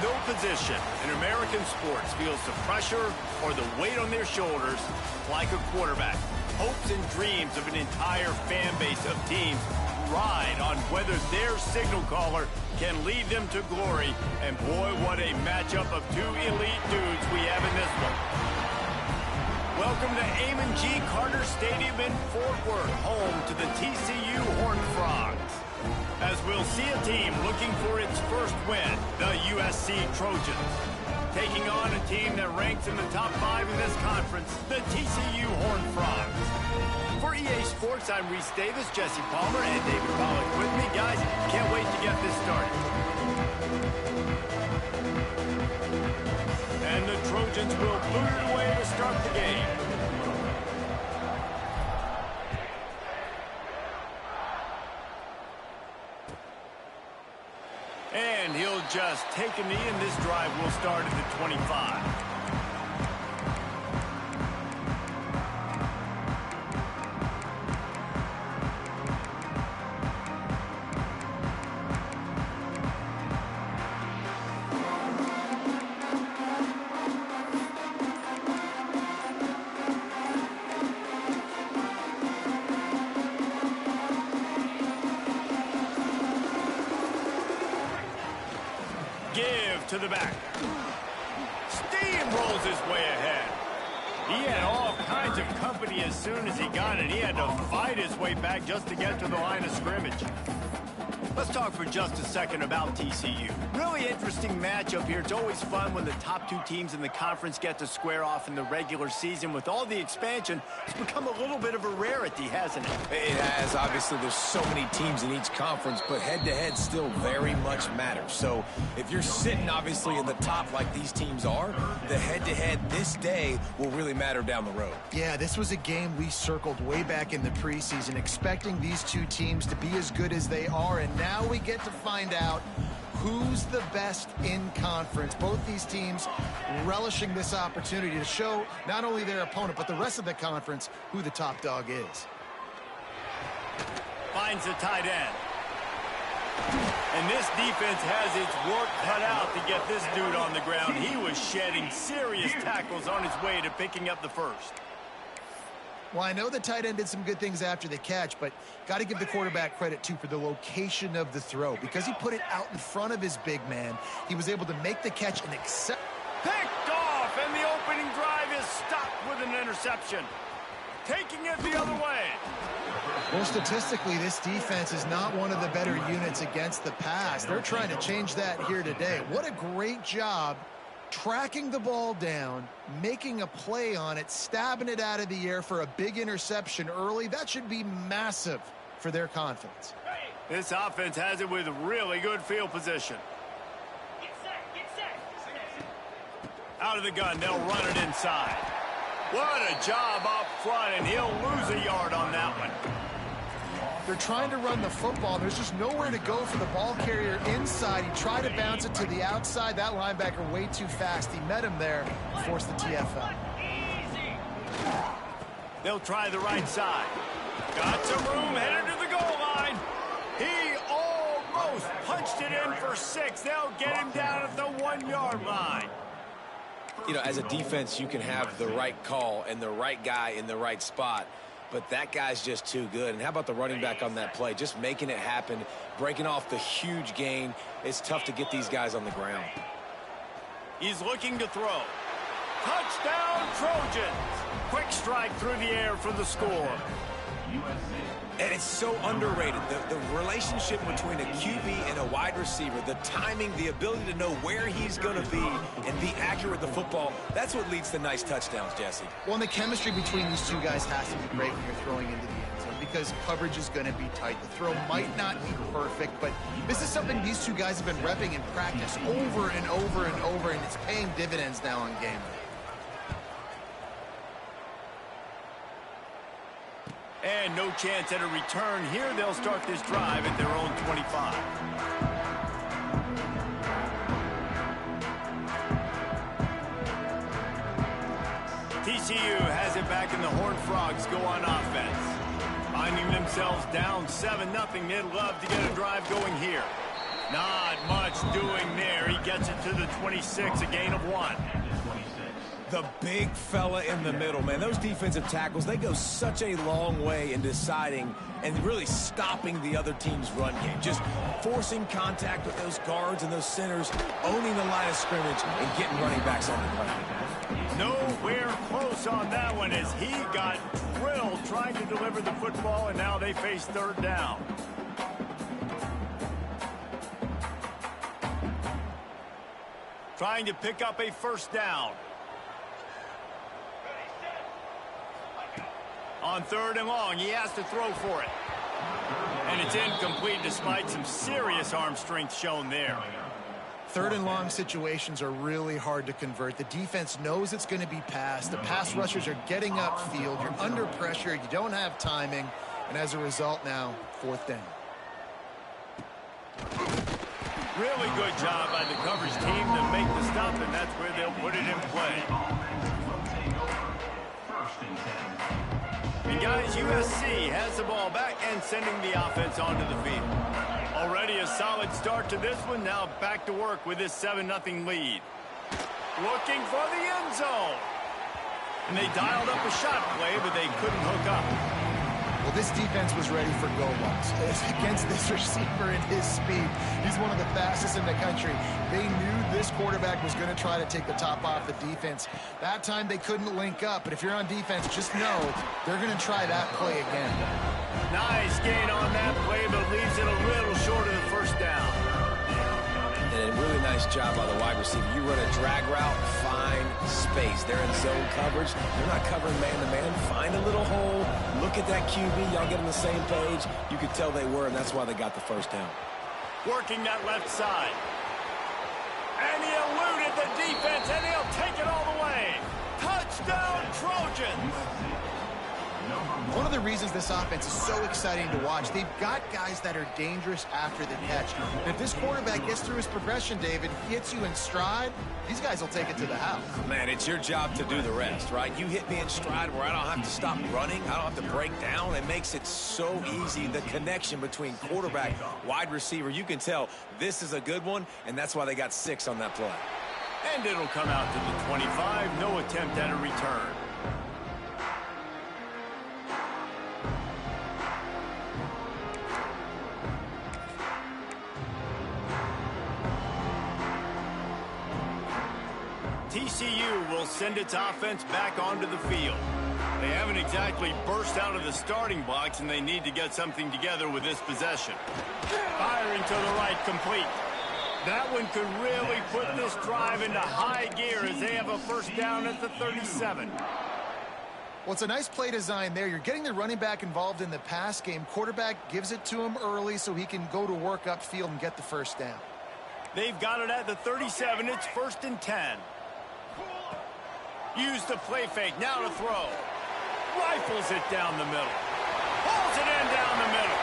No position in American sports feels the pressure or the weight on their shoulders like a quarterback. Hopes and dreams of an entire fan base of teams ride on whether their signal caller can lead them to glory. And boy, what a matchup of two elite dudes we have in this one. Welcome to Amon G. Carter Stadium in Fort Worth, home to the TCU Horned Frogs. As we'll see a team looking for its first win, the USC Trojans, taking on a team that ranks in the top 5 in this conference, the TCU Horned Frogs. For EA Sports, I'm Reese Davis, Jesse Palmer, and David Pollack with me. Guys, can't wait to get this started. And the Trojans will boot it away to start the game. And he'll just take a knee, and this drive will start at the 25. To the back. Steamroller. He had all kinds of company as soon as he got it. He had to fight his way back just to get to the line of scrimmage. Let's talk for just a second about TCU. Really interesting matchup here. It's always fun when the top two teams in the conference get to square off in the regular season. With all the expansion, it's become a little bit of a rarity, hasn't it? It has. Obviously, there's so many teams in each conference, but head-to-head still very much matters. So if you're sitting, obviously, in the top like these teams are, the head-to-head this day will really matter down the road. Yeah, this was a game we circled way back in the preseason, expecting these two teams to be as good as they are, and now we get to find out who's the best in conference. Both these teams relishing this opportunity to show not only their opponent, but the rest of the conference who the top dog is. Finds the tight end. And this defense has its work cut out to get this dude on the ground. He was shedding serious tackles on his way to picking up the first. Well, I know the tight end did some good things after the catch, but got to give the quarterback credit, too, for the location of the throw. Because he put it out in front of his big man, he was able to make the catch and accept. Picked off, and the opening drive is stopped with an interception. Taking it the other way. Well, statistically, this defense is not one of the better units against the pass. They're trying to change that here today. What a great job tracking the ball down, making a play on it, stabbing it out of the air for a big interception early. That should be massive for their confidence. This offense has it with really good field position. Out of the gun, they'll run it inside. What a job up front, and he'll lose a yard on that one. They're trying to run the football. There's just nowhere to go for the ball carrier inside. He tried to bounce it to the outside. That linebacker way too fast. He met him there, forced the TFL. They'll try the right side. Got some room, headed to the goal line. He almost punched it in for 6. They'll get him down at the 1-yard line. You know, as a defense, you can have the right call and the right guy in the right spot, but that guy's just too good. And how about the running back on that play? Just making it happen, breaking off the huge gain. It's tough to get these guys on the ground. He's looking to throw. Touchdown, Trojans. Quick strike through the air for the score. And it's so underrated. The relationship between a QB and a wide receiver, the timing, the ability to know where he's going to be and be accurate with the football, that's what leads to nice touchdowns, Jesse. Well, and the chemistry between these two guys has to be great when you're throwing into the end zone because coverage is going to be tight. The throw might not be perfect, but this is something these two guys have been repping in practice over and over and over, and it's paying dividends now on game day. And no chance at a return here. They'll start this drive at their own 25. TCU has it back, and the Horned Frogs go on offense. Finding themselves down 7-0. They'd love to get a drive going here. Not much doing there. He gets it to the 26, a gain of 1. The big fella in the middle, man. Those defensive tackles, they go such a long way in deciding and really stopping the other team's run game. Just forcing contact with those guards and those centers, owning the line of scrimmage, and getting running backs on the ground. Nowhere close on that one as he got drilled trying to deliver the football, and now they face 3rd down. Trying to pick up a 1st down. On 3rd and long, he has to throw for it. And it's incomplete despite some serious arm strength shown there. 3rd and long situations are really hard to convert. The defense knows it's going to be passed. The pass rushers are getting upfield. You're under pressure. You don't have timing. And as a result now, 4th down. Really good job by the coverage team to make the stop, and that's where they'll put it in play. And guys, USC has the ball back and sending the offense onto the field. Already a solid start to this one. Now back to work with this 7-0 lead. Looking for the end zone. And they dialed up a shot play, but they couldn't hook up. Well, this defense was ready for go-balls. Against this receiver and his speed, he's one of the fastest in the country. They knew this quarterback was going to try to take the top off the defense. That time they couldn't link up, but if you're on defense, just know they're going to try that play again. Nice gain on that play, but leaves it a little short of the first down. And a really nice job by the wide receiver. You run a drag route, find space. They're in zone coverage. They're not covering man-to-man. Find a little hole. Look at that QB. Y'all get on the same page. You could tell they were, and that's why they got the first down. Working that left side. And he eluded the defense, and he'll take it all the way. Touchdown, Trojans! One of the reasons this offense is so exciting to watch, they've got guys that are dangerous after the catch. And if this quarterback gets through his progression, David, hits you in stride, these guys will take it to the house. Man, it's your job to do the rest, right? You hit me in stride where I don't have to stop running. I don't have to break down. It makes it so easy, the connection between quarterback, wide receiver. You can tell this is a good one, and that's why they got 6 on that play. And it'll come out to the 25. No attempt at a return. TCU will send its offense back onto the field. They haven't exactly burst out of the starting blocks, and they need to get something together with this possession. Firing to the right, complete. That one could really put this drive into high gear as they have a first down at the 37. Well, it's a nice play design there. You're getting the running back involved in the pass game. Quarterback gives it to him early so he can go to work upfield and get the first down. They've got it at the 37. It's 1st and 10. Use the play fake, now to throw. Rifles it down the middle. Pulls it in down the middle.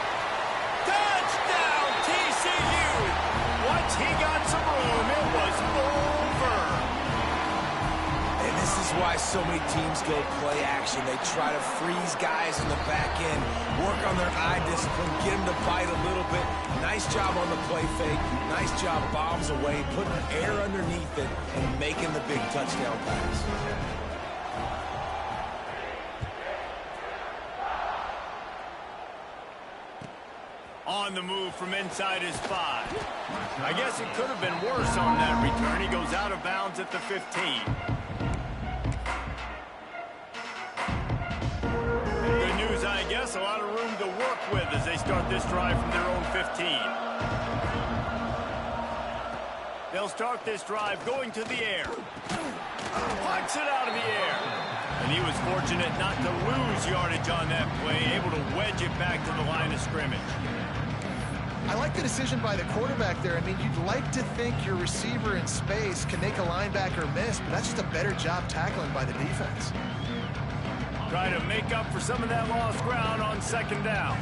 Touchdown, TCU! Once he got some room, it was over. And this is why so many teams go play action. They try to freeze guys in the back end, work on their eye discipline, get them to bite a little bit. Nice job on the play fake. Nice job bombs away, putting air underneath it, and making the big touchdown pass. On the move from inside his 5. I guess it could have been worse on that return. He goes out of bounds at the 15. Good news, I guess. A lot of room to work with as they start this drive from their own 15. They'll start this drive going to the air. Punts it out of the air. And he was fortunate not to lose yardage on that play, able to wedge it back to the line of scrimmage. I like the decision by the quarterback there. I mean, you'd like to think your receiver in space can make a linebacker miss, but that's just a better job tackling by the defense. Try to make up for some of that lost ground on 2nd down.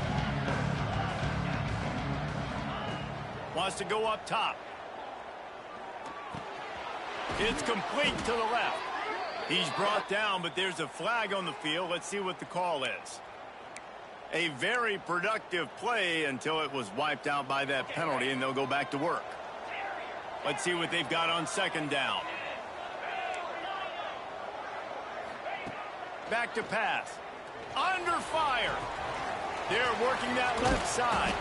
Wants to go up top. It's complete to the left. He's brought down, but there's a flag on the field. Let's see what the call is. A very productive play until it was wiped out by that penalty, and they'll go back to work. Let's see what they've got on 2nd down. Back to pass. Under fire. They're working that left side.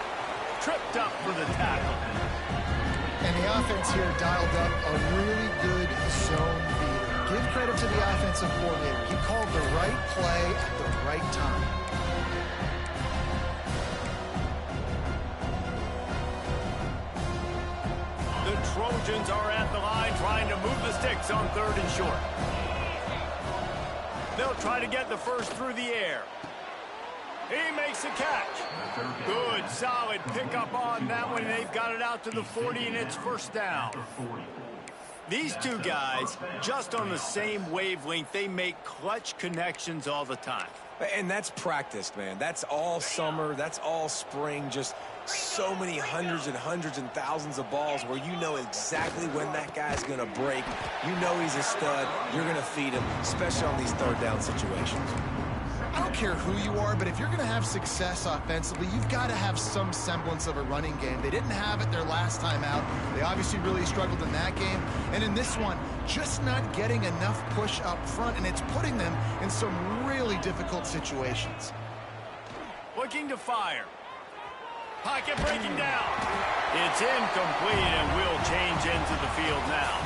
Tripped up for the tackle. And the offense here dialed up a really good zone beater. Give credit to the offensive coordinator. He called the right play at the right time. The Trojans are at the line trying to move the sticks on 3rd and short. They'll try to get the first through the air. He makes a catch. Good, solid pickup on that one. They've got it out to the 40, and it's 1st down. These two guys, just on the same wavelength, they make clutch connections all the time. And that's practiced, man. That's all summer. That's all spring. Just so many hundreds and thousands of balls where you know exactly when that guy's going to break. You know he's a stud. You're going to feed him, especially on these 3rd down situations. I don't care who you are, but if you're going to have success offensively, you've got to have some semblance of a running game. They didn't have it their last time out. They obviously really struggled in that game. And in this one, just not getting enough push up front, and it's putting them in some really difficult situations. Looking to fire. Pocket breaking down. It's incomplete, and we'll change into the field now.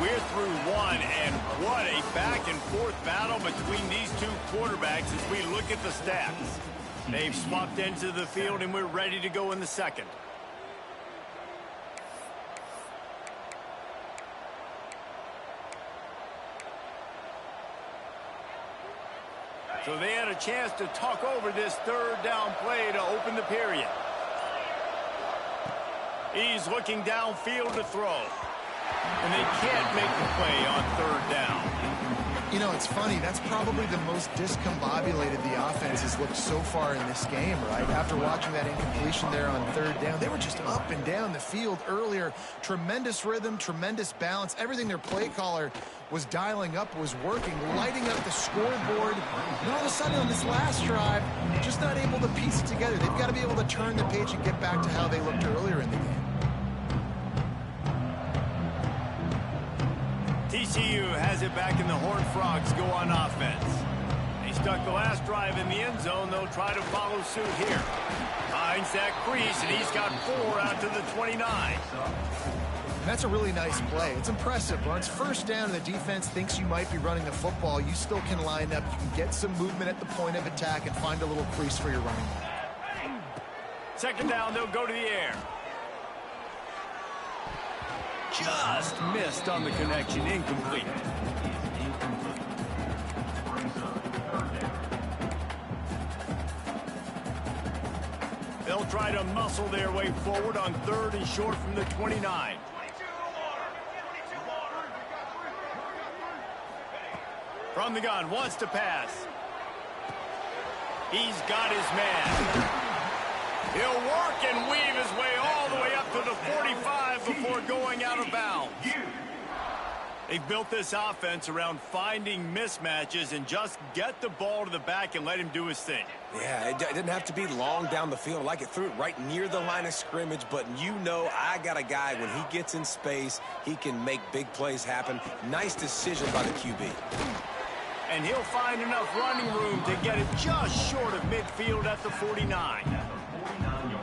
We're through one, and what a back-and-forth battle between these two quarterbacks as we look at the stats. They've swapped into the field, and we're ready to go in the second. So they had a chance to talk over this third down play to open the period. He's looking downfield to throw. And they can't make the play on third down. You know, it's funny. That's probably the most discombobulated the offense has looked so far in this game, right? After watching that incompletion there on third down, they were just up and down the field earlier. Tremendous rhythm, tremendous balance. Everything their play caller was dialing up was working, lighting up the scoreboard. And all of a sudden on this last drive, just not able to piece it together. They've got to be able to turn the page and get back to how they looked earlier in the game. TCU has it back, and the Horned Frogs go on offense. They stuck the last drive in the end zone. They'll try to follow suit here. Finds that crease, and he's got 4 out to the 29. That's a really nice play. It's impressive. When it's first down and the defense thinks you might be running the football, you still can line up. You can get some movement at the point of attack and find a little crease for your running back. Second down, they'll go to the air. Just missed on the connection, incomplete. They'll try to muscle their way forward on third and short from the 29. From the gun, wants to pass. He's got his man. He'll work and weave his way all the way up to the 45 before going out of bounds. They've built this offense around finding mismatches and just get the ball to the back and let him do his thing. Yeah, it didn't have to be long down the field. Like it threw it right near the line of scrimmage, but you know I got a guy, when he gets in space, he can make big plays happen. Nice decision by the QB. And he'll find enough running room to get it just short of midfield at the 49.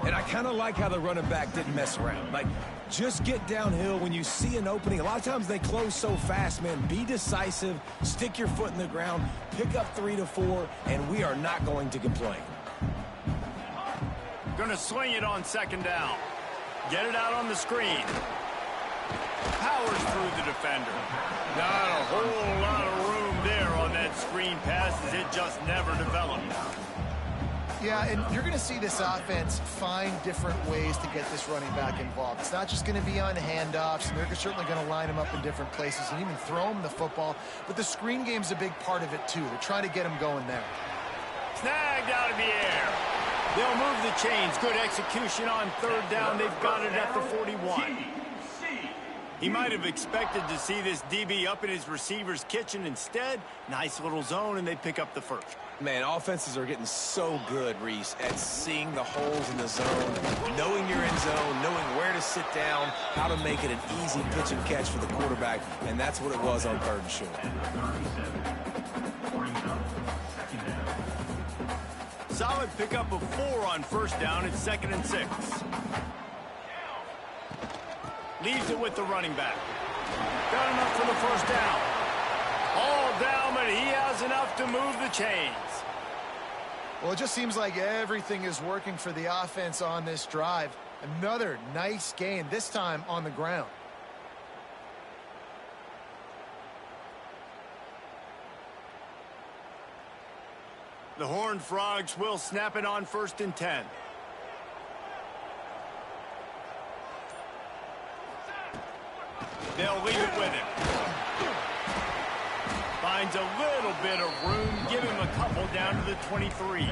And I kind of like how the running back didn't mess around. Like, just get downhill when you see an opening. A lot of times they close so fast, man. Be decisive, stick your foot in the ground, pick up 3 to 4, and we are not going to complain. Gonna swing it on second down. Get it out on the screen. Powers through the defender. Not a whole lot of room there on that screen pass, as it just never developed. Yeah, and you're going to see this offense find different ways to get this running back involved. It's not just going to be on handoffs, and they're certainly going to line him up in different places and even throw him the football. But the screen game's a big part of it, too. They're trying to get him going there. Snagged out of the air. They'll move the chains. Good execution on third down. They've got it at the 41. He might have expected to see this DB up in his receiver's kitchen. Instead, nice little zone, and they pick up the first. Man, offenses are getting so good, Reese, at seeing the holes in the zone, knowing you're in zone, knowing where to sit down, how to make it an easy pitch and catch for the quarterback, and that's what it was on third and short. Solid pickup of 4 on first down. It's 2nd and 6. Leaves it with the running back. Got enough for the first down. All down, but he has enough to move the chains. Well, it just seems like everything is working for the offense on this drive. Another nice gain, this time on the ground. The Horned Frogs will snap it on 1st and 10. They'll leave it with him. Finds a little bit of room. Give him a couple down to the 23.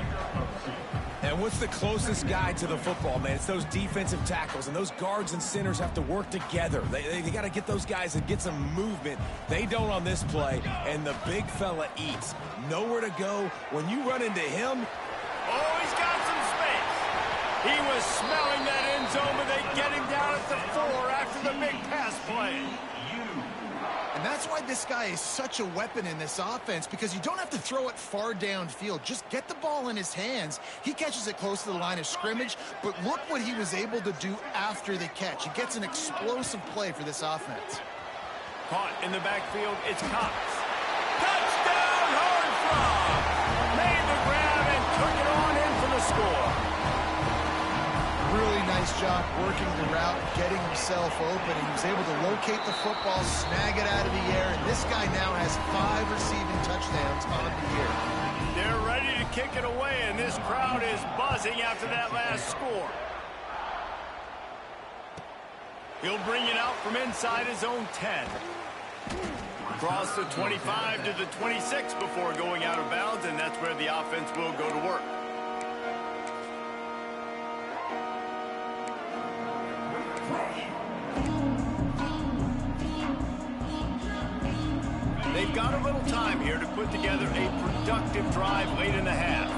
And what's the closest guy to the football, man? It's those defensive tackles, and those guards and centers have to work together. They got to get those guys and get some movement. They don't on this play, and the big fella eats. Nowhere to go. When you run into him... Oh, he's got some space. He was smelling that end zone, but they get him down at the 4 after the big pass play. And that's why this guy is such a weapon in this offense, because you don't have to throw it far downfield. Just get the ball in his hands. He catches it close to the line of scrimmage, but look what he was able to do after the catch. He gets an explosive play for this offense. Caught in the backfield, it's Cox. Touchdown, Hornsby! Made the grab and took it on in for the score. Really nice job working the route, getting himself open. He was able to locate the football, snag it out of the air, and this guy now has 5 receiving touchdowns on the year. They're ready to kick it away, and this crowd is buzzing after that last score. He'll bring it out from inside his own 10. Across the 25 to the 26 before going out of bounds, and that's where the offense will go to work. They've got a little time here to put together a productive drive late in the half.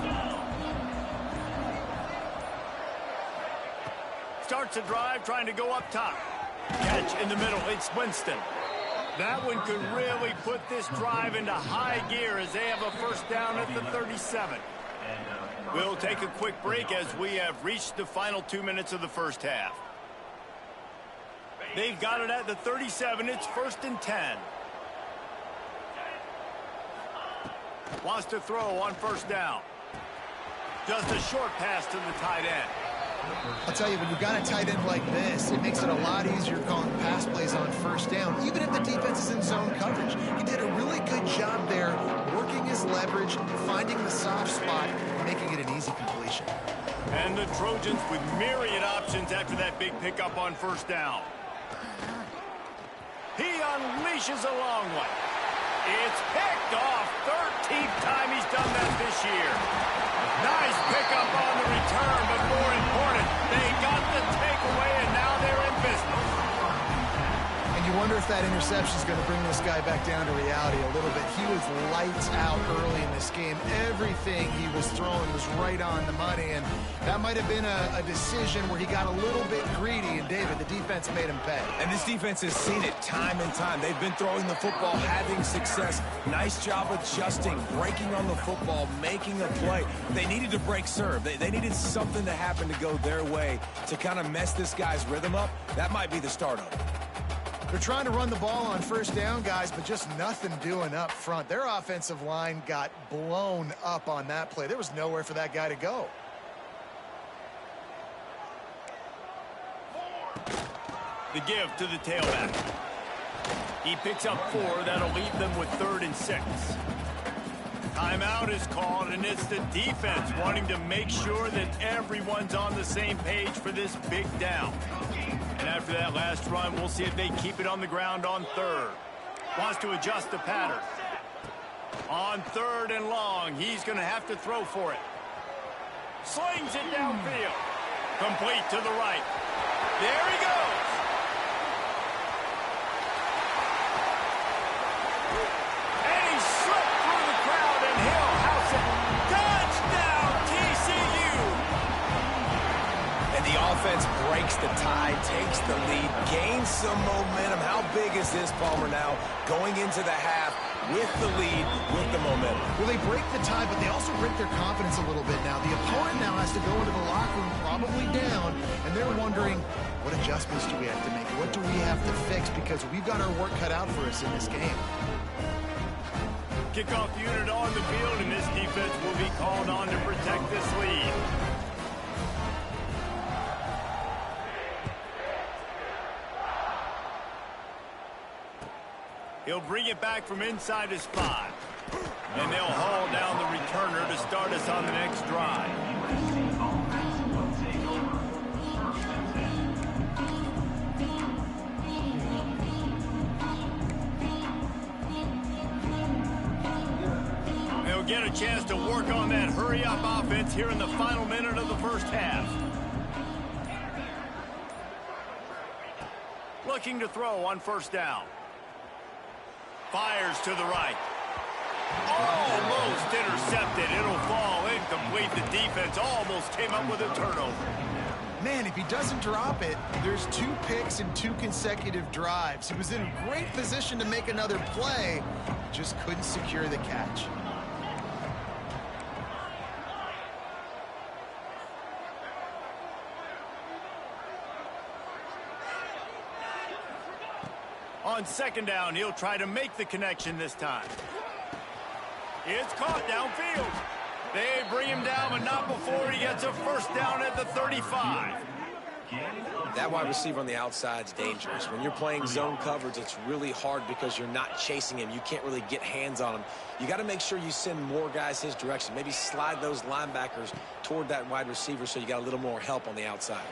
Starts a drive trying to go up top. Catch in the middle, it's Winston. That one could really put this drive into high gear as they have a first down at the 37. We'll take a quick break as we have reached the final 2 minutes of the first half. They've got it at the 37. It's 1st and 10. Wants to throw on first down. Just a short pass to the tight end. I'll tell you, when you've got a tight end like this, it makes it a lot easier calling pass plays on first down, even if the defense is in zone coverage. He did a really good job there, working his leverage, finding the soft spot, and making it an easy completion. And the Trojans with myriad options after that big pickup on first down. He unleashes a long one. It's picked off. 13th time he's done that this year. Nice pickup on the return, but more important, they got the takeaway, and now they're in business. And you wonder if that interception is going to bring this guy back down to reality a little bit. He was lights out early in this game. Everything he was throwing was right on the money, and that might have been a decision where he got a little bit greedy, and David, the defense made him pay. And this defense has seen it time and time. They've been throwing the football, having success. Nice job adjusting, breaking on the football, making a play. They needed to break serve. They needed something to happen to go their way to kind of mess this guy's rhythm up. That might be the start of it. They're trying to run the ball on first down, guys, but just nothing doing up front. Their offensive line got blown up on that play. There was nowhere for that guy to go. The give to the tailback. He picks up 4. That'll leave them with 3rd and 6. Timeout is called, and it's the defense wanting to make sure that everyone's on the same page for this big down. And after that last run, we'll see if they keep it on the ground on 3rd. Wants to adjust the pattern. On 3rd and long, he's going to have to throw for it. Slings it downfield. Complete to the right. There he goes. And he slipped through the crowd, and he'll house it. Touchdown, TCU. And the offense breaks the tie, takes the lead, gains some momentum. How big is this, Palmer, now going into the half with the lead, with the momentum? Well, they break the tie, but they also break their confidence a little bit now. The opponent now has to go into the locker room probably down, and they're wondering, what adjustments do we have to make? What do we have to fix? Because we've got our work cut out for us in this game. Kickoff unit on the field, and this defense will be called on to protect this lead. He'll bring it back from inside his 5. And they'll haul down the returner to start us on the next drive. They'll get a chance to work on that hurry-up offense here in the final minute of the first half. Looking to throw on first down. Fires to the right. Almost intercepted. It'll fall incomplete. The defense almost came up with a turnover. Man, if he doesn't drop it, there's 2 picks and 2 consecutive drives. He was in a great position to make another play, just couldn't secure the catch. On second down, he'll try to make the connection this time. It's caught downfield. They bring him down, but not before he gets a first down at the 35. That wide receiver on the outside is dangerous. When you're playing zone coverage, it's really hard because you're not chasing him. You can't really get hands on him. You got to make sure you send more guys his direction. Maybe slide those linebackers toward that wide receiver so you got a little more help on the outside.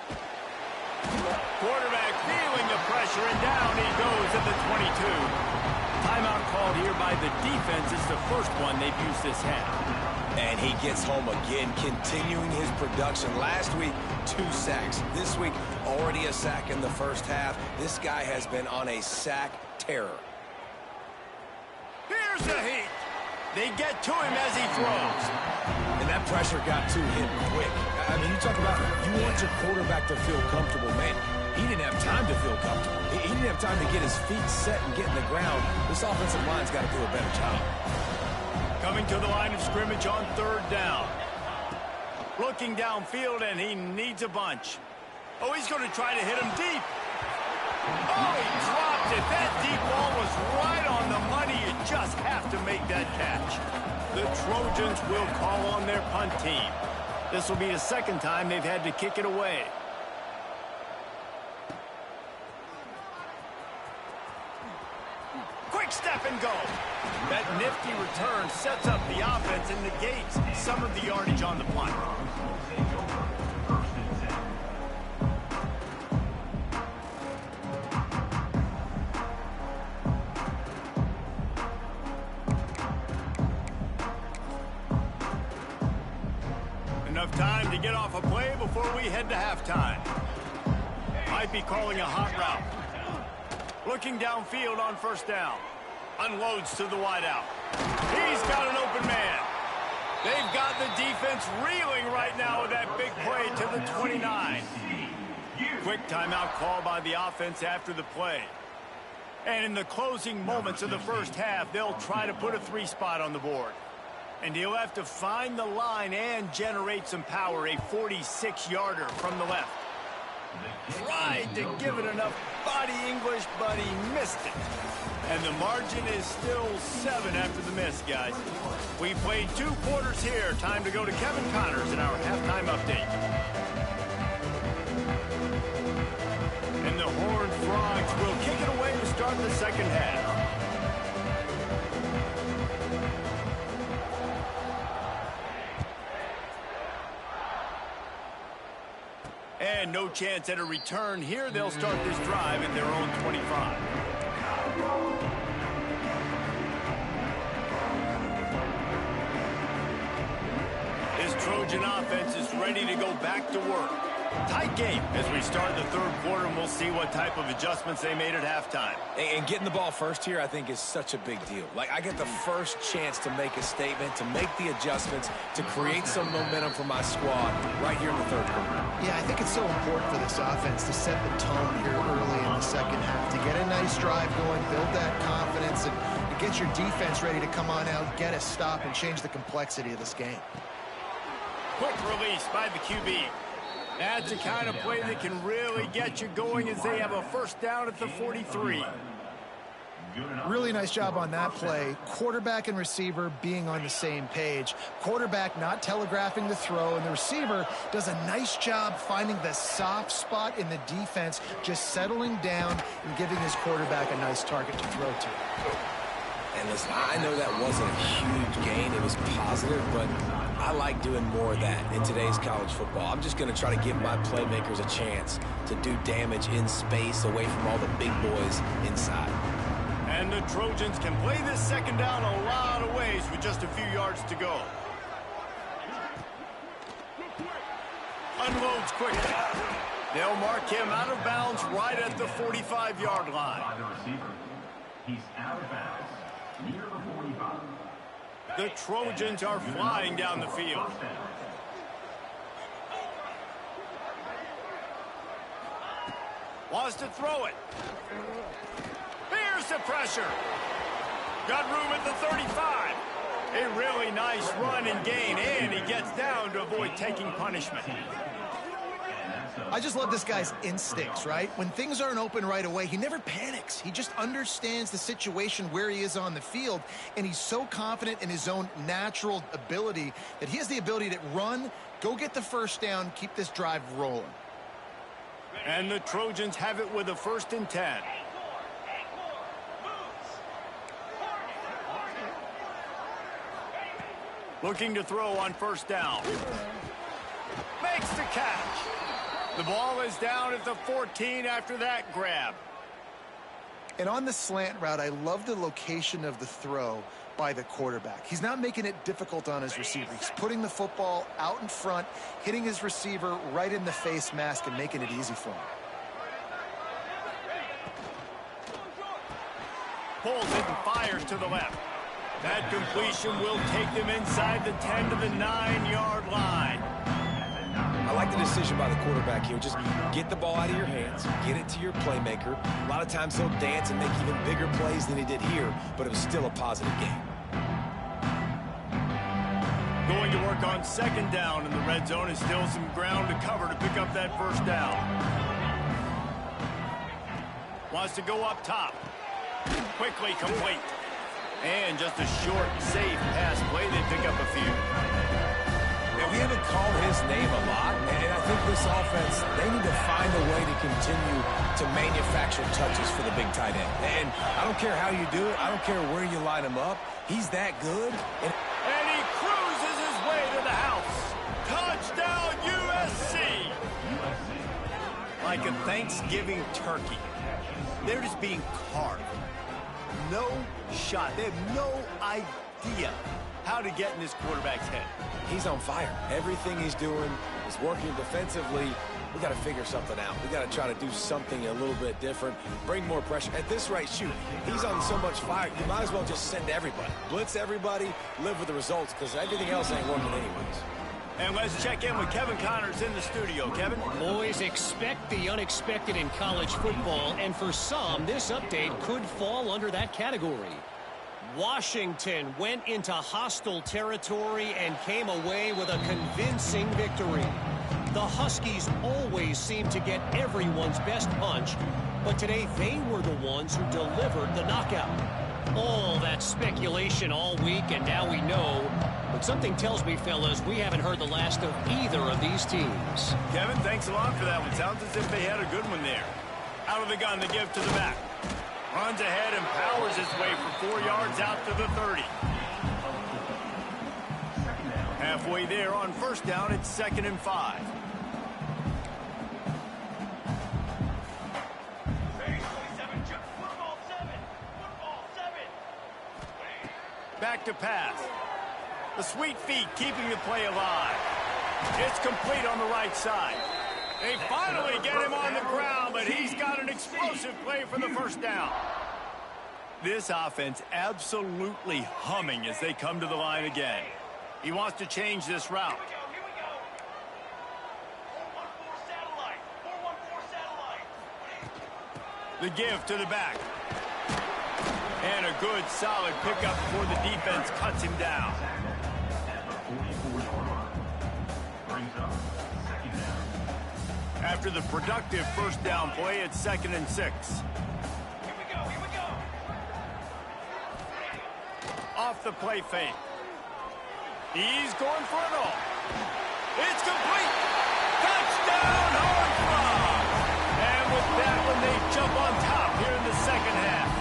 Quarterback feeling the pressure, and down he goes at the 22. Timeout called here by the defense. It's the first one they've used this half. And he gets home again, continuing his production. Last week, 2 sacks. This week, already a sack in the first half. This guy has been on a sack terror. Here's the heat. They get to him as he throws. And that pressure got to him quick. I mean, you talk about you want your quarterback to feel comfortable, man. He didn't have time to feel comfortable. He didn't have time to get his feet set and get in the ground. This offensive line's got to do a better job. Coming to the line of scrimmage on third down. Looking downfield, and he needs a bunch. Oh, he's going to try to hit him deep. Oh, he dropped it. That deep ball was right on the money. You just have to make that catch. The Trojans will call on their punt team. This will be the second time they've had to kick it away. Quick step and go. That nifty return sets up the offense and negates some of the yardage on the punt. Enough time to get off a play before we head to halftime. Might be calling a hot route. Looking downfield on first down. Unloads to the wideout. He's got an open man. They've got the defense reeling right now with that big play to the 29. Quick timeout call by the offense after the play. And in the closing moments of the first half, they'll try to put a 3 spot on the board. And he'll have to find the line and generate some power, a 46-yarder from the left. Tried to give it enough body English, but he missed it. And the margin is still 7 after the miss, guys. We played 2 quarters here. Time to go to Kevin Connors in our halftime update. And the Horned Frogs will kick it away to start the second half. And no chance at a return here. They'll start this drive at their own 25. This Trojan offense is ready to go back to work. Tight game as we start the third quarter, and we'll see what type of adjustments they made at halftime. And getting the ball first here, I think, is such a big deal. Like, I get the first chance to make a statement, to make the adjustments, to create some momentum for my squad right here in the third quarter. Yeah, I think it's so important for this offense to set the tone here early in the second half, to get a nice drive going, build that confidence, and get your defense ready to come on out, get a stop, and change the complexity of this game. Quick release by the QB. That's the kind of play that can really get you going as they have a first down at the 43. Really nice job on that play. Quarterback and receiver being on the same page. Quarterback not telegraphing the throw, and the receiver does a nice job finding the soft spot in the defense, just settling down and giving his quarterback a nice target to throw to. And listen, I know that wasn't a huge gain. It was positive, but I like doing more of that in today's college football. I'm just going to try to give my playmakers a chance to do damage in space away from all the big boys inside. And the Trojans can play this second down a lot of ways with just a few yards to go. Unloads quickly. They'll mark him out of bounds right at the 45-yard line. He's out of bounds. Near the 45. The Trojans are flying down the field. Wants to throw it. Here's the pressure. Got room at the 35. A really nice run and gain, and he gets down to avoid taking punishment. I just love this guy's instincts, right? When things aren't open right away, he never panics. He just understands the situation where he is on the field, and he's so confident in his own natural ability that he has the ability to run, go get the first down, keep this drive rolling. And the Trojans have it with a 1st and 10. Looking to throw on 1st down. Makes the catch. The ball is down at the 14 after that grab. And on the slant route, I love the location of the throw by the quarterback. He's not making it difficult on his receiver. He's putting the football out in front, hitting his receiver right in the face mask and making it easy for him. Pulls it and fires to the left. That completion will take them inside the 10 to the 9-yard line. I like the decision by the quarterback here. Just get the ball out of your hands, get it to your playmaker. A lot of times he'll dance and make even bigger plays than he did here, but it was still a positive game. Going to work on 2nd down in the red zone, and still some ground to cover to pick up that 1st down. Wants to go up top. Quickly complete. And just a short, safe pass play. They pick up a few. And we haven't called his name a lot, and I think this offense, they need to find a way to continue to manufacture touches for the big tight end. And I don't care how you do it. I don't care where you line him up. He's that good. And he cruises his way to the house. Touchdown, USC! Like a Thanksgiving turkey. They're just being carved. No shot. They have no idea how to get in this quarterback's head. He's on fire. Everything he's doing is working defensively. We got to figure something out. We got to try to do something a little bit different, bring more pressure. At this rate, shoot, he's on so much fire, you might as well just send everybody. Blitz everybody, live with the results, because everything else ain't working anyways. And let's check in with Kevin Connors in the studio. Kevin? Boys, expect the unexpected in college football, and for some, this update could fall under that category. Washington went into hostile territory and came away with a convincing victory. The Huskies always seem to get everyone's best punch, but today they were the ones who delivered the knockout. All that speculation all week, and now we know. But something tells me, fellas, we haven't heard the last of either of these teams. Kevin, thanks a lot for that one. Sounds as if they had a good one there. Out of the gun, the give to the back. Runs ahead and powers his way for 4 yards out to the 30. Halfway there on 1st down, it's 2nd and 5. Back to pass. The sweet feet keeping the play alive. It's complete on the right side. They finally get him on the ground, but he's got an explosive play for the 1st down. This offense absolutely humming as they come to the line again. He wants to change this route. Here we go. 4-1-4 satellite. 4-1-4 satellite. The give to the back. And a good, solid pickup before the defense cuts him down. After the productive 1st down play, it's 2nd and 6. Here we go. Off the play fake. He's going for it all. It's complete. Touchdown, Hornsby! And with that one, they jump on top here in the 2nd half.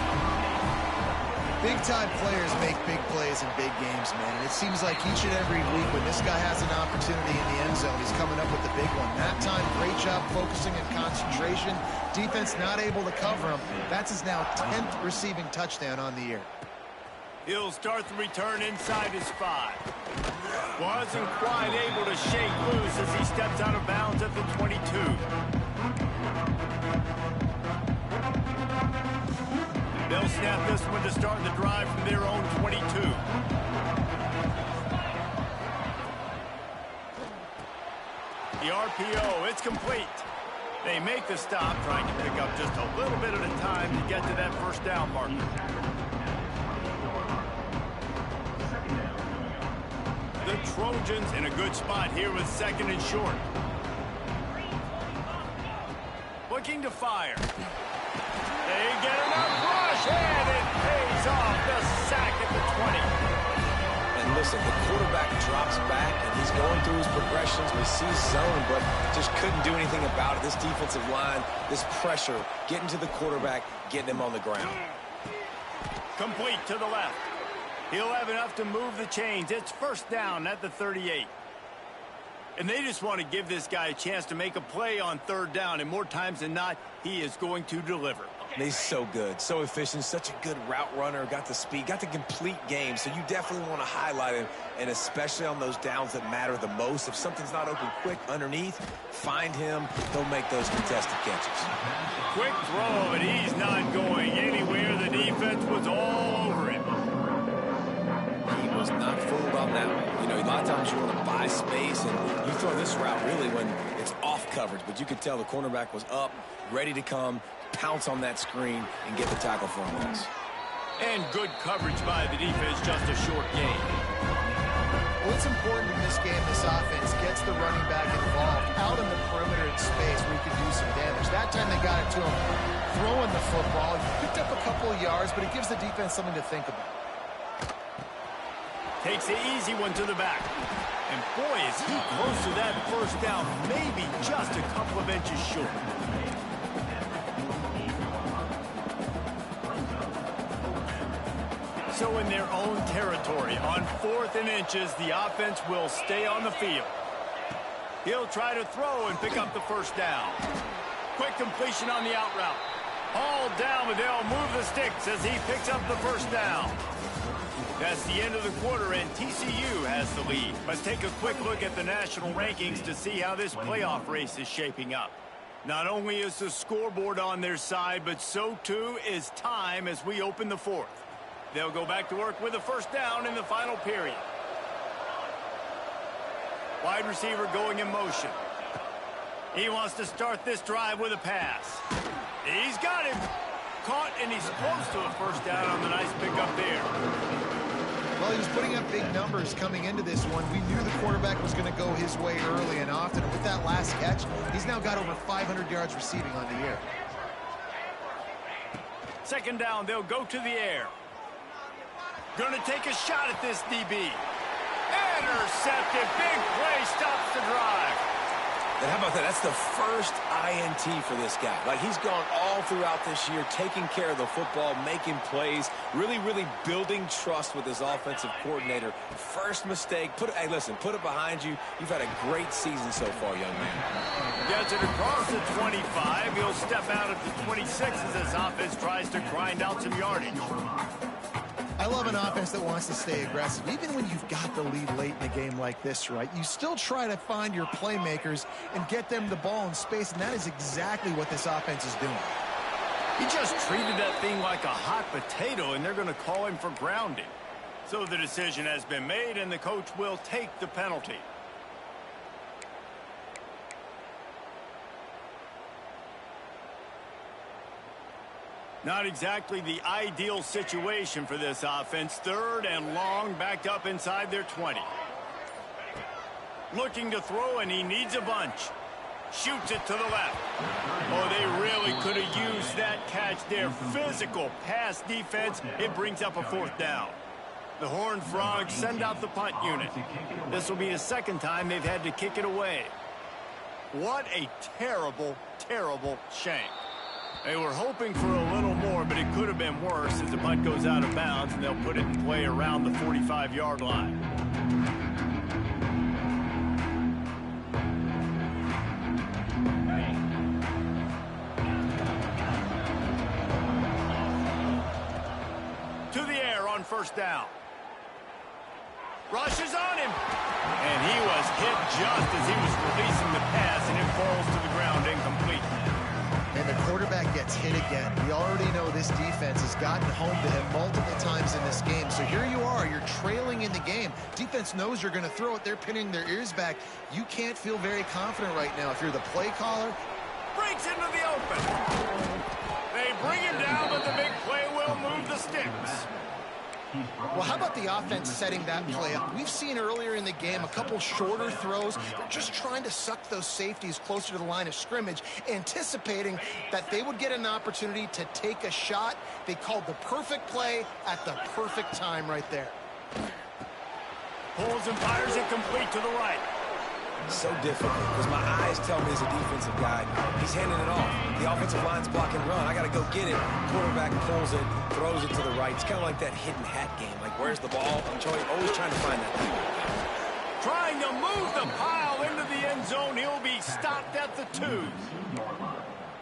Big-time players make big plays in big games, man. And it seems like each and every week when this guy has an opportunity in the end zone, he's coming up with the big one. That time, great job focusing and concentration. Defense not able to cover him. That's his now 10th receiving touchdown on the year. He'll start the return inside his 5. Wasn't quite able to shake loose as he steps out of bounds at the 22. They'll snap this one to start the drive from their own 22. The RPO, it's complete. They make the stop, trying to pick up just a little bit at a time to get to that first down marker. The Trojans in a good spot here with second and short. Looking to fire. They get enough rush, and it pays off. The sack at the 20. And listen, the quarterback drops back, and he's going through his progressions. We see zone, but just couldn't do anything about it. This defensive line, this pressure, getting to the quarterback, getting him on the ground. Complete to the left. He'll have enough to move the chains. It's first down at the 38. And they just want to give this guy a chance to make a play on third down, and more times than not, he is going to deliver. He's so good, so efficient, such a good route runner, got the speed, got the complete game, so you definitely want to highlight him, and especially on those downs that matter the most. If something's not open quick underneath, find him, he'll make those contested catches. Quick throw, but he's not going anywhere. The defense was all over him. He was not fooled on that one. You know, a lot of times you want to buy space, and you throw this route really when it's off coverage, but you could tell the cornerback was up, ready to come, pounce on that screen, and get the tackle for him. And good coverage by the defense, just a short gain. Well, it's important in this game, this offense gets the running back involved out in the perimeter in space where he can do some damage. That time they got it to him throwing the football. He picked up a couple of yards, but it gives the defense something to think about. Takes the easy one to the back. And boy, is he close to that first down, maybe just a couple of inches short. So in their own territory, on 4th and inches, the offense will stay on the field. He'll try to throw and pick up the first down. Quick completion on the out route. All down, but they'll move the sticks as he picks up the first down. That's the end of the quarter, and TCU has the lead. Let's take a quick look at the national rankings to see how this playoff race is shaping up. Not only is the scoreboard on their side, but so too is time as we open the 4th. They'll go back to work with a first down in the final period. Wide receiver going in motion. He wants to start this drive with a pass. He's got him. Caught, and he's close to a first down on the nice pickup there. Well, he was putting up big numbers coming into this one. We knew the quarterback was going to go his way early and often. And with that last catch, he's now got over 500 yards receiving on the year. Second down, they'll go to the air. Going to take a shot at this DB. Intercepted. Big play stops the drive. And how about that? That's the first INT for this guy. Like, he's gone all throughout this year, taking care of the football, making plays, really, really building trust with his offensive coordinator. First mistake. Hey, listen, put it behind you. You've had a great season so far, young man. Gets it across the 25. He'll step out at the 26 as this offense tries to grind out some yardage. I love an offense that wants to stay aggressive. Even when you've got the lead late in a game like this, right, you still try to find your playmakers and get them the ball in space, and that is exactly what this offense is doing. He just treated that thing like a hot potato, and they're going to call him for grounding. So the decision has been made, and the coach will take the penalty. Not exactly the ideal situation for this offense. 3rd and long, backed up inside their 20. Looking to throw, and he needs a bunch. Shoots it to the left. Oh, they really could have used that catch there. Physical pass defense. It brings up a 4th down. The Horned Frogs send out the punt unit. This will be the second time they've had to kick it away. What a terrible, terrible shame. They were hoping for a little more, but it could have been worse as the punt goes out of bounds, and they'll put it in play around the 45-yard line. To the air on first down. Rushes on him. And he was hit just as he was releasing the pass, and it falls to the ground incomplete. And the quarterback gets hit again. We already know this defense has gotten home to him multiple times in this game. So here you are, you're trailing in the game. Defense knows you're going to throw it. They're pinning their ears back. You can't feel very confident right now if you're the play caller breaks into the open. They bring him down, but the big play will move the sticks. Well, how about the offense setting that play up? We've seen earlier in the game a couple shorter throws. They're just trying to suck those safeties closer to the line of scrimmage, anticipating that they would get an opportunity to take a shot. They called the perfect play at the perfect time right there. Pulls and fires it complete to the right. So difficult because my eyes tell me as a defensive guy, he's handing it off. The offensive line's blocking run. I got to go get it. Quarterback pulls it, throws it to the right. It's kind of like that hidden hat game. Like, where's the ball? I'm always trying to find that thing. Trying to move the pile into the end zone. He'll be stopped at the 2.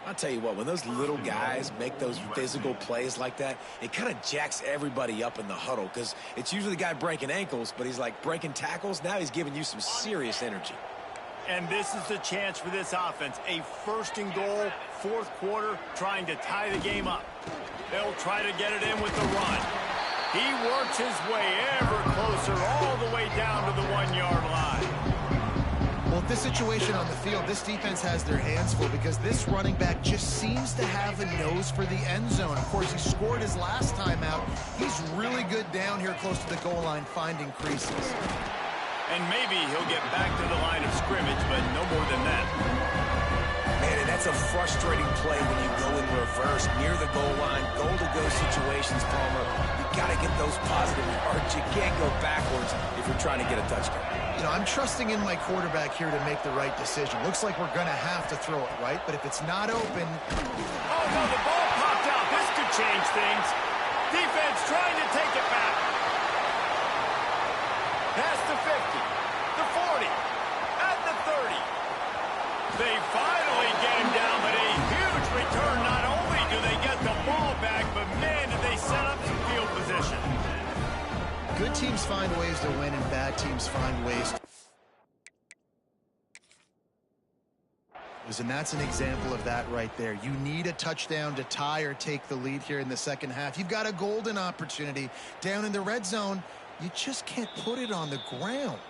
I'll tell you what, when those little guys make those physical plays like that, it kind of jacks everybody up in the huddle because it's usually the guy breaking ankles, but he's like breaking tackles. Now he's giving you some serious energy. And this is the chance for this offense. A 1st and goal, 4th quarter, trying to tie the game up. They'll try to get it in with the run. He works his way ever closer all the way down to the 1-yard line. Well, with this situation on the field, this defense has their hands full because this running back just seems to have a nose for the end zone. Of course, he scored his last time out. He's really good down here close to the goal line, finding creases. And maybe he'll get back to the line of scrimmage, but no more than that. Man, and that's a frustrating play when you go in reverse near the goal line, goal-to-go situations, Palmer. You got to get those positive yards. You can't go backwards if you're trying to get a touchdown. You know, I'm trusting in my quarterback here to make the right decision. Looks like we're going to have to throw it, right? But if it's not open... Oh, no, the ball popped out. This could change things. Defense trying to take it back. Past the 50, the 40, at the 30. They finally get him down, but a huge return. Not only do they get the ball back, but, man, did they set up some field position. Good teams find ways to win, and bad teams find ways to... And that's an example of that right there. You need a touchdown to tie or take the lead here in the second half. You've got a golden opportunity down in the red zone. You just can't put it on the ground.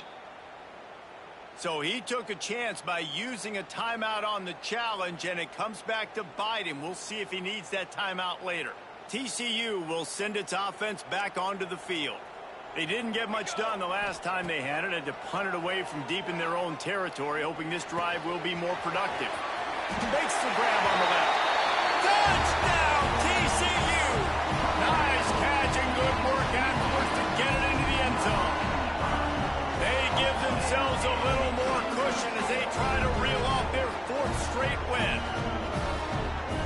So he took a chance by using a timeout on the challenge, and it comes back to bite him. We'll see if he needs that timeout later. TCU will send its offense back onto the field. They didn't get much done the last time they had it. Had to punt it away from deep in their own territory, hoping this drive will be more productive. Makes the grab on the left. Touchdown, TCU! Nice catch and good work afterwards to get it into the end zone. They give themselves a little more cushion as they try to reel off their 4th straight win.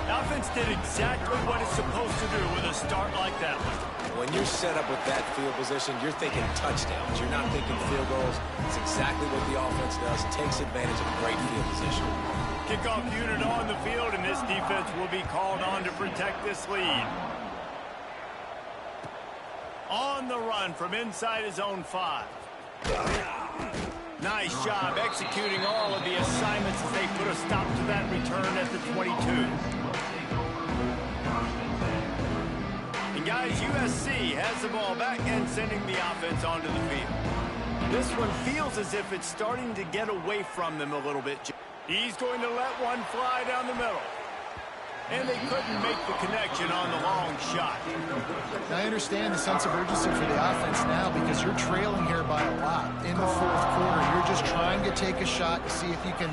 The offense did exactly what it's supposed to do with a start like that one. When you're set up with that field position, you're thinking touchdowns. You're not thinking field goals. It's exactly what the offense does. Takes advantage of a great field position. Kickoff unit on the field, and this defense will be called on to protect this lead. On the run from inside his own 5. Nice job executing all of the assignments as they put a stop to that return at the 22. And guys, USC has the ball back and sending the offense onto the field. This one feels as if it's starting to get away from them a little bit. He's going to let one fly down the middle. And they couldn't make the connection on the long shot. I understand the sense of urgency for the offense now because you're trailing here by a lot in the 4th quarter. You're just trying to take a shot to see if you can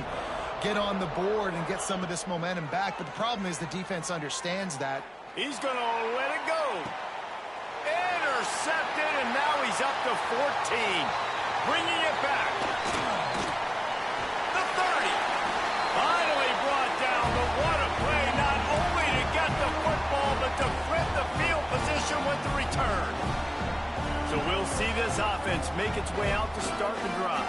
get on the board and get some of this momentum back. But the problem is the defense understands that. He's going to let it go. Intercepted, and now he's up to 14. Bringing it back. The 30. Finally brought down, but what a play, not only to get the football, but to flip the field position with the return. So we'll see this offense make its way out to start the drive.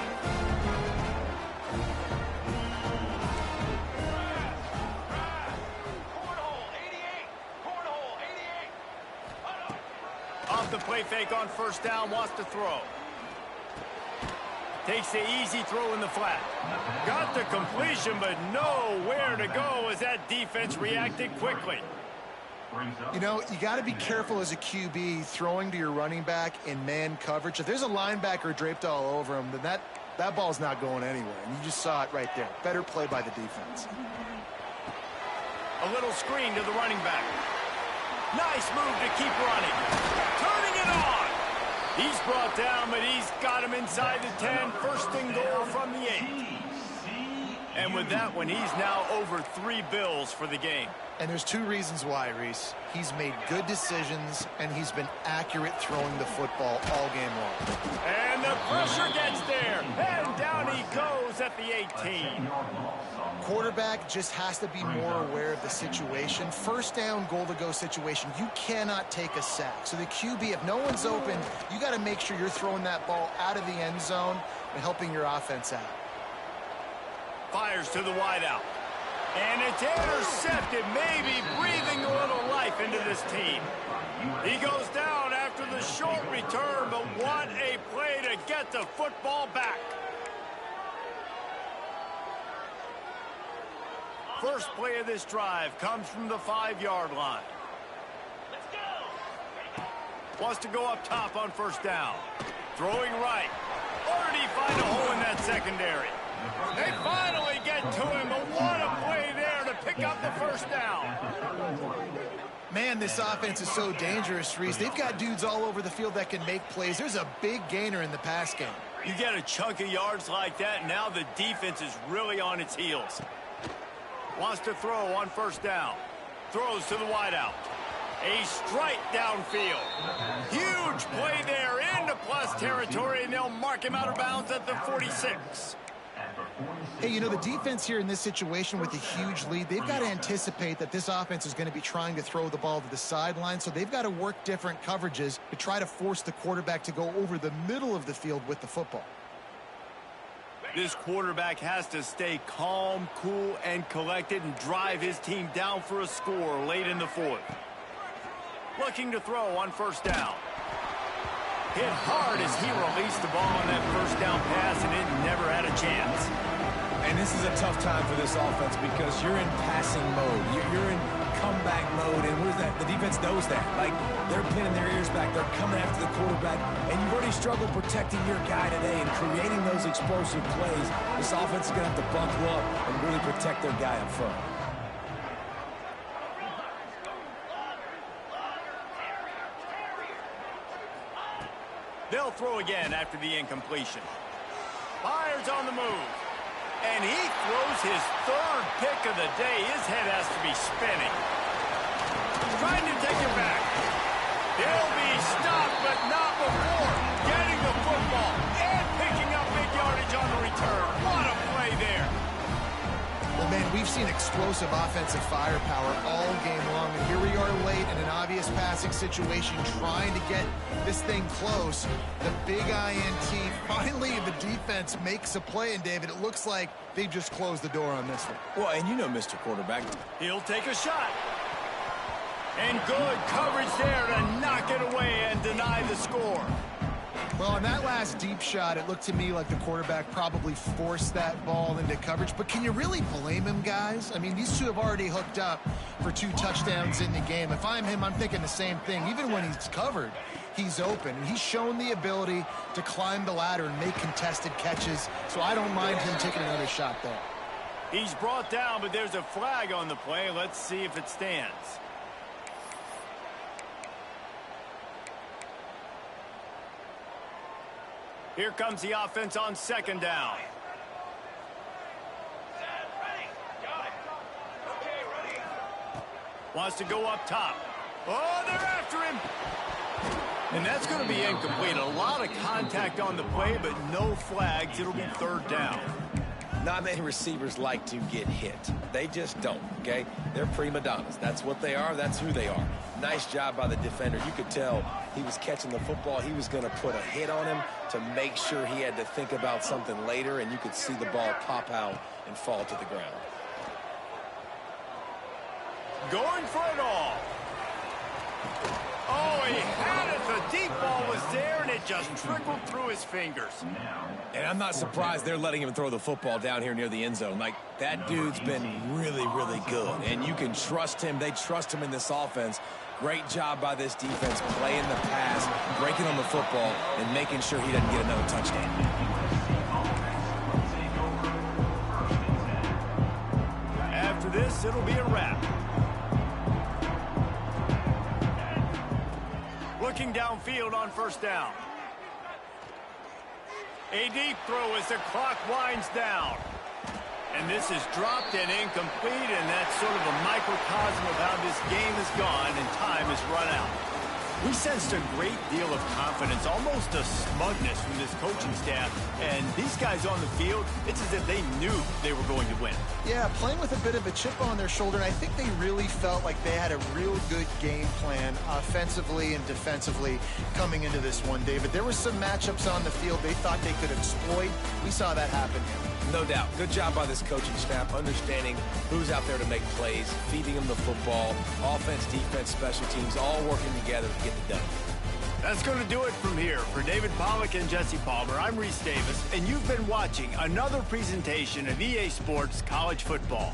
Off the play fake on 1st down, wants to throw. Takes the easy throw in the flat. Got the completion, but nowhere to go as that defense reacted quickly. You know, you got to be careful as a QB throwing to your running back in man coverage. If there's a linebacker draped all over him, then that ball's not going anywhere. And you just saw it right there. Better play by the defense. A little screen to the running back. Nice move to keep running. Turning it on. He's brought down, but he's got him inside the 10. First and goal from the 8. And with that one, he's now over 3 bills for the game. And there's 2 reasons why, Reese. He's made good decisions, and he's been accurate throwing the football all game long. And the pressure gets there. And down he goes at the 18. Quarterback just has to be more aware of the situation. First down, goal-to-go situation. You cannot take a sack. So the QB, if no one's open, you got to make sure you're throwing that ball out of the end zone and helping your offense out. Fires to the wideout. And it's intercepted, maybe breathing a little life into this team. He goes down after the short return, but what a play to get the football back. First play of this drive comes from the 5-yard line. Wants to go up top on first down. Throwing right. Or did he find a hole in that secondary? They finally get to him, but what a play there to pick up the first down. Man, this offense is so dangerous, Reese. They've got dudes all over the field that can make plays. There's a big gainer in the pass game. You get a chunk of yards like that, now the defense is really on its heels. Wants to throw on first down. Throws to the wideout. A strike downfield. Huge play there into plus territory, and they'll mark him out of bounds at the 46. Hey, you know, the defense here in this situation with a huge lead, they've got to anticipate that this offense is going to be trying to throw the ball to the sideline, so they've got to work different coverages to try to force the quarterback to go over the middle of the field with the football. This quarterback has to stay calm, cool, and collected and drive his team down for a score late in the 4th. Looking to throw on first down. Hit hard as he released the ball on that first down pass, and it never had a chance. And this is a tough time for this offense because you're in passing mode. You're in comeback mode, and what is that? The defense knows that. Like, they're pinning their ears back. They're coming after the quarterback, and you've already struggled protecting your guy today and creating those explosive plays. This offense is going to have to buckle up and really protect their guy up front. They'll throw again after the incompletion. Fires on the move. And he throws his 3rd pick of the day. His head has to be spinning. Trying to take it back. He'll be stopped, but not before getting the football and picking up big yardage on the return. What a play there. Well, man, we've seen explosive offensive firepower all game long, and here we are late in an obvious passing situation trying to get this thing close. The big INT, finally the defense makes a play, and David, it looks like they've just closed the door on this one. Well, and you know Mr. Quarterback. He'll take a shot. And good coverage there to knock it away and deny the score. Well, on that last deep shot, it looked to me like the quarterback probably forced that ball into coverage. But can you really blame him, guys? I mean, these two have already hooked up for 2 touchdowns in the game. If I'm him, I'm thinking the same thing. Even when he's covered, he's open. And he's shown the ability to climb the ladder and make contested catches. So I don't mind him taking another shot there. He's brought down, but there's a flag on the play. Let's see if it stands. Here comes the offense on second down. Wants to go up top. Oh, they're after him. And that's going to be incomplete. A lot of contact on the play, but no flags. It'll be 3rd down. Not many receivers like to get hit. They just don't, okay? They're prima donnas. That's what they are. That's who they are. Nice job by the defender. You could tell he was catching the football. He was going to put a hit on him to make sure he had to think about something later, and you could see the ball pop out and fall to the ground. Going for it all. Oh, he had it. The deep ball was there, and it just trickled through his fingers. And I'm not surprised they're letting him throw the football down here near the end zone. Like, that dude's been really, really good. And you can trust him. They trust him in this offense. Great job by this defense playing the pass, breaking on the football, and making sure he doesn't get another touchdown. After this, it'll be a wrap. working downfield on first down. A deep throw as the clock winds down. And this is dropped and incomplete, and that's sort of a microcosm of how this game has gone and time has run out. We sensed a great deal of confidence, almost a smugness from this coaching staff. And these guys on the field, it's as if they knew they were going to win. Yeah, playing with a bit of a chip on their shoulder, and I think they really felt like they had a real good game plan offensively and defensively coming into this one, David. There were some matchups on the field they thought they could exploit. We saw that happen here. No doubt. Good job by this coaching staff, understanding who's out there to make plays, feeding them the football, offense, defense, special teams, all working together to get it done. That's going to do it from here. For David Pollack and Jesse Palmer, I'm Reese Davis, and you've been watching another presentation of EA Sports College Football.